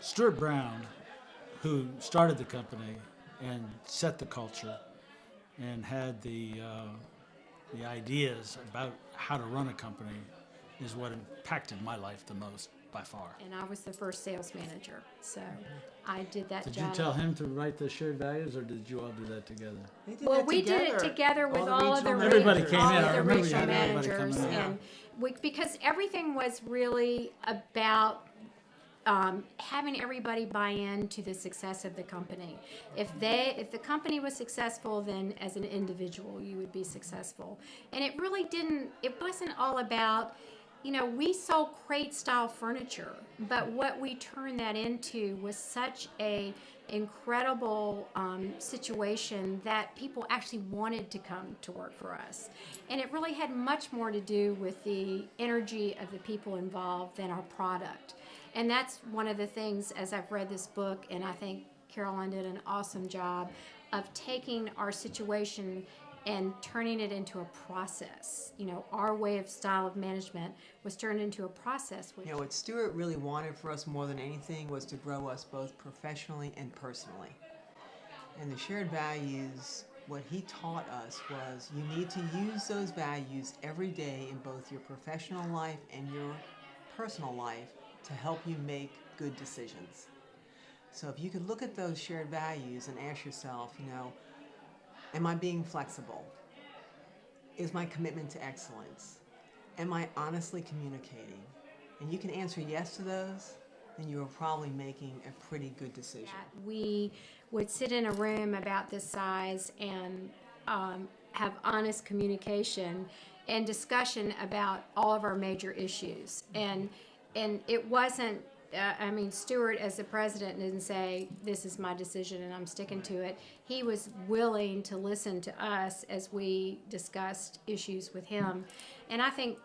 Stuart Brown, who started the company and set the culture and had the ideas about how to run a company, is what impacted my life the most by far. And I was the first sales manager, so I did that Did job. you tell him to write the shared values, or did you all do that together? Well, we did it together with all of the Everybody came all in. of I the remember you regional had everybody managers, coming in. and because everything was really about having everybody buy into the success of the company. If the company was successful, then as an individual you would be successful. And it really didn't. It wasn't all about. We sold crate style furniture, but what we turned that into was such a incredible situation that people actually wanted to come to work for us. And it really had much more to do with the energy of the people involved than our product. And that's one of the things, as I've read this book, and I think Caroline did an awesome job of taking our situation and turning it into a process. Our way of style of management was turned into a process. What Stuart really wanted for us more than anything was to grow us both professionally and personally. And the shared values, what he taught us was you need to use those values every day in both your professional life and your personal life to help you make good decisions. So if you could look at those shared values and ask yourself, am I being flexible? Is my commitment to excellence? Am I honestly communicating? And you can answer yes to those, then you are probably making a pretty good decision. We would sit in a room about this size and have honest communication and discussion about all of our major issues. And it wasn't, Stuart as the president didn't say, this is my decision and I'm sticking to it. He was willing to listen to us as we discussed issues with him. And I think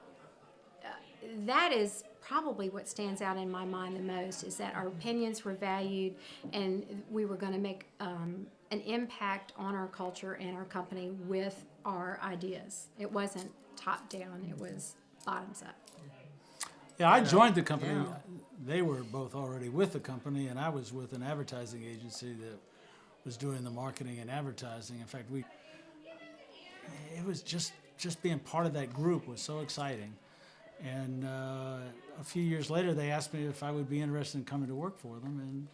that is probably what stands out in my mind the most, is that our opinions were valued and we were going to make an impact on our culture and our company with our ideas. It wasn't top down, it was bottoms up. Yeah, I joined the company. Yeah. They were both already with the company, and I was with an advertising agency that was doing the marketing and advertising. In fact, it was just being part of that group was so exciting. And a few years later, they asked me if I would be interested in coming to work for them, and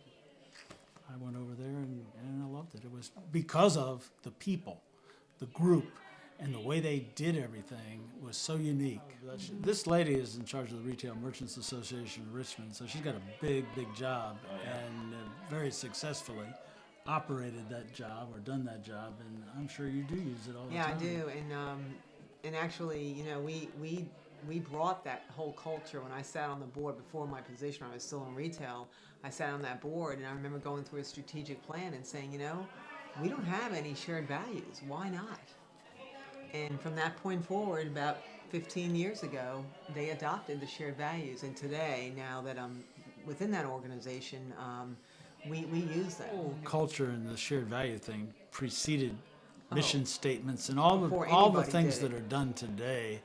I went over there, and I loved it. It was because of the people, the group, and the way they did everything was so unique. This lady is in charge of the Retail Merchants Association of Richmond, so she's got a big job, and very successfully operated that job or done that job, and I'm sure you do use it all the time. Yeah, I do, and actually, we brought that whole culture. When I sat on the board before my position, I was still in retail, I sat on that board, and I remember going through a strategic plan and saying, we don't have any shared values, why not? And from that point forward, about 15 years ago, they adopted the shared values. And today, now that I'm within that organization, we use that. Culture and the shared value thing preceded mission statements, and all the things that are done today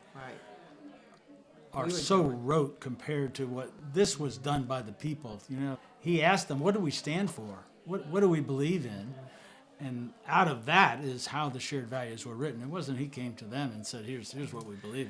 are so rote compared to what this was done by the people. He asked them, what do we stand for? What do we believe in? And out of that is how the shared values were written. It wasn't he came to them and said, here's what we believe in.